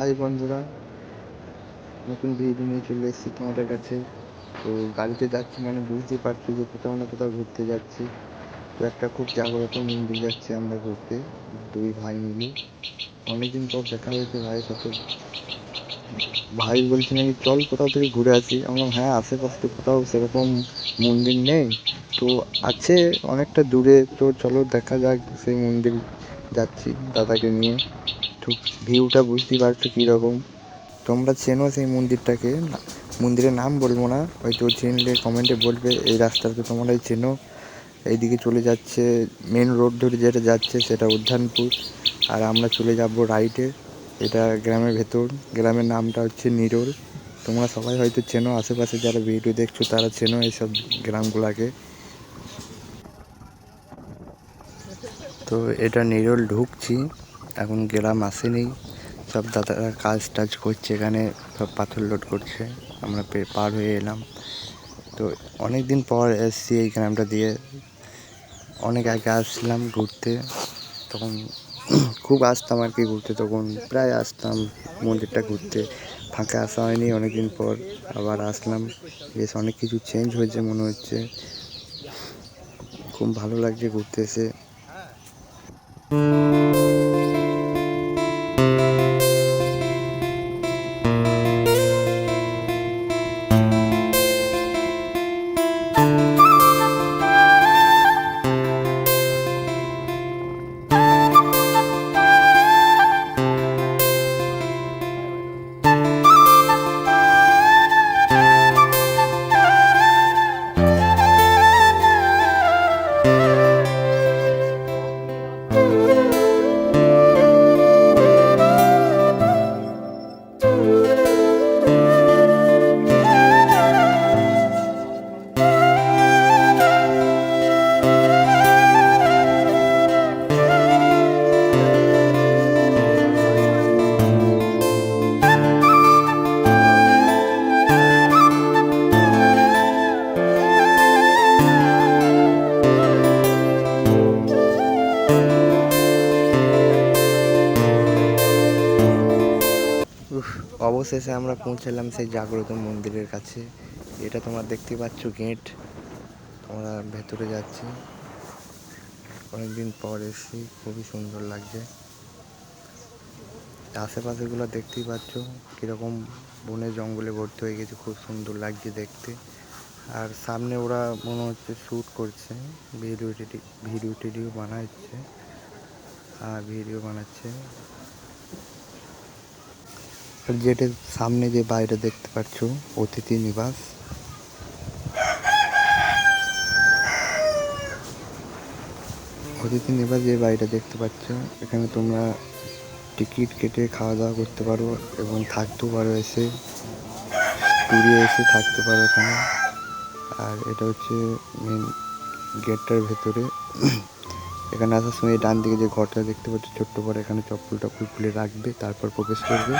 High বন্ধুরা, নতুন video নিয়ে চলে এসেছি তোমাদের কাছে। তো গাড়িতে যাচ্ছি মানে বুঝতেই পারছি যে কোথাও না কোথাও ঘুরতে যাচ্ছি। তো একটা খুব জাগ্রত মন্দির যাচ্ছি আমরা ঘুরতে, দুই ভাই মিলে। অনেকদিন পর দেখা হয়েছে ভাইয়ের সাথে। ভাই বলছে নাকি চল কোথাও থেকে ঘুরে আসি। আমরা হ্যাঁ, আশেপাশে কোথাও সেরকম মন্দির নেই, তো আছে অনেকটা দূরে, তো চলো দেখা যাক সেই মন্দির। যাচ্ছি দাদাকে নিয়ে। তো ভিউটা বুঝতেই পারছো কীরকম। তোমরা চেনো সেই মন্দিরটাকে? মন্দিরের নাম বলবো না, হয়তো চিনলে কমেন্টে বলবে। এই রাস্তাটা তো তোমরাই চেনো। এইদিকে চলে যাচ্ছে মেন রোড ধরে, যেটা যাচ্ছে সেটা উদ্যানপুর। আর আমরা চলে যাব রাইটে। এটা গ্রামের ভেতর। গ্রামের নামটা হচ্ছে নিরোল। তোমরা সবাই হয়তো চেনো, আশেপাশে যারা ভিডিও দেখছো তারা চেনো এইসব গ্রামগুলাকে। তো এটা নিরোল ঢুকছি, এখন গ্রাম আসেনি। সব দাদারা কাজ টাজ করছে এখানে, সব পাথর লোড করছে। আমরা পার হয়ে এলাম। তো অনেক দিন পর এসছি এই গ্রামটা দিয়ে। অনেক আগে আসছিলাম ঘুরতে, তখন খুব আসতাম আর কি ঘুরতে, তখন প্রায় আসতাম মন্দিরটা ঘুরতে। ফাঁকা আসা হয়নি অনেক দিন পর, আবার আসলাম। বেশ অনেক কিছু চেঞ্জ হয়েছে মনে হচ্ছে, খুব ভালো লাগছে ঘুরতে এসে। অবশেষে আমরা পৌঁছালাম সেই জাগ্রত মন্দিরের কাছে। এটা তোমরা দেখতে পাচ্ছ গেট। আমরা ভেতরে যাচ্ছি, অনেকদিন পর এসেছি, খুবই সুন্দর লাগছে। আশেপাশেগুলো দেখতেই পাচ্ছ কীরকম বনে জঙ্গলে ভর্তি হয়ে গেছে, খুব সুন্দর লাগছে দেখতে। আর সামনে ওরা মনে হচ্ছে শ্যুট করছে, ভিডিও টিডিও বানাচ্ছে। আর ভিডিও বানাচ্ছে। আর যেটার সামনে যে বাড়িটা দেখতে পাচ্ছ, অতিথি নিবাস। অতিথি নিবাস যে বাড়িটা দেখতে পাচ্ছ, এখানে তোমরা টিকিট কেটে খাওয়া দাওয়া করতে পারো এবং থাকতেও পারো, এসে ট্যুরে এসে থাকতে পারো এখানে। আর এটা হচ্ছে মেন গেটটার ভেতরে। এখানে আসার সময় ডান দিকে যে ঘরটা দেখতে পাচ্ছ ছোট্ট করে, এখানে চপ্পল টপ্পল খুলে রাখবে, তারপর প্রবেশ করবে।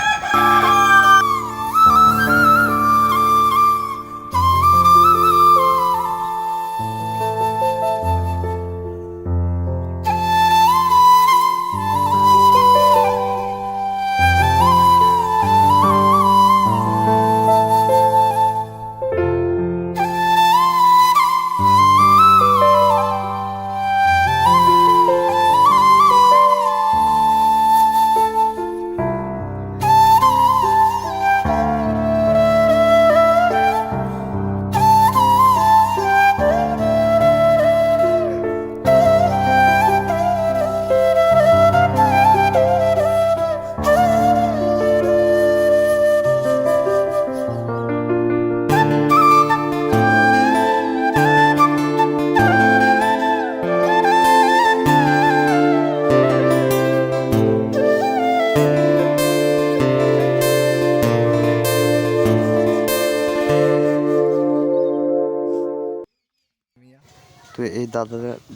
তো এই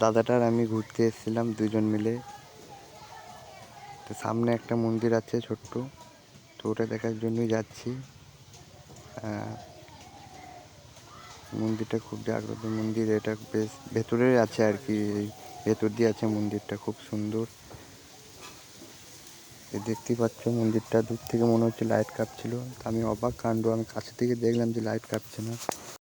দাদাটার আমি ঘুরতে এসেছিলাম দুজন মিলে। তো সামনে একটা মন্দির আছে ছোট্ট, তো ওটা দেখার জন্যই যাচ্ছি। মন্দিরটা খুব জাগ্রত মন্দির, এটা বেশ ভেতরে আছে আর কি, ভেতর দিয়ে আছে মন্দিরটা, খুব সুন্দর। এই দেখতেই পাচ্ছ মন্দিরটা দূর থেকে মনে হচ্ছে লাইট কাঁপছিল। আমি অবাক কাণ্ড, আমি কাছে থেকে দেখলাম যে লাইট কাঁপছে না।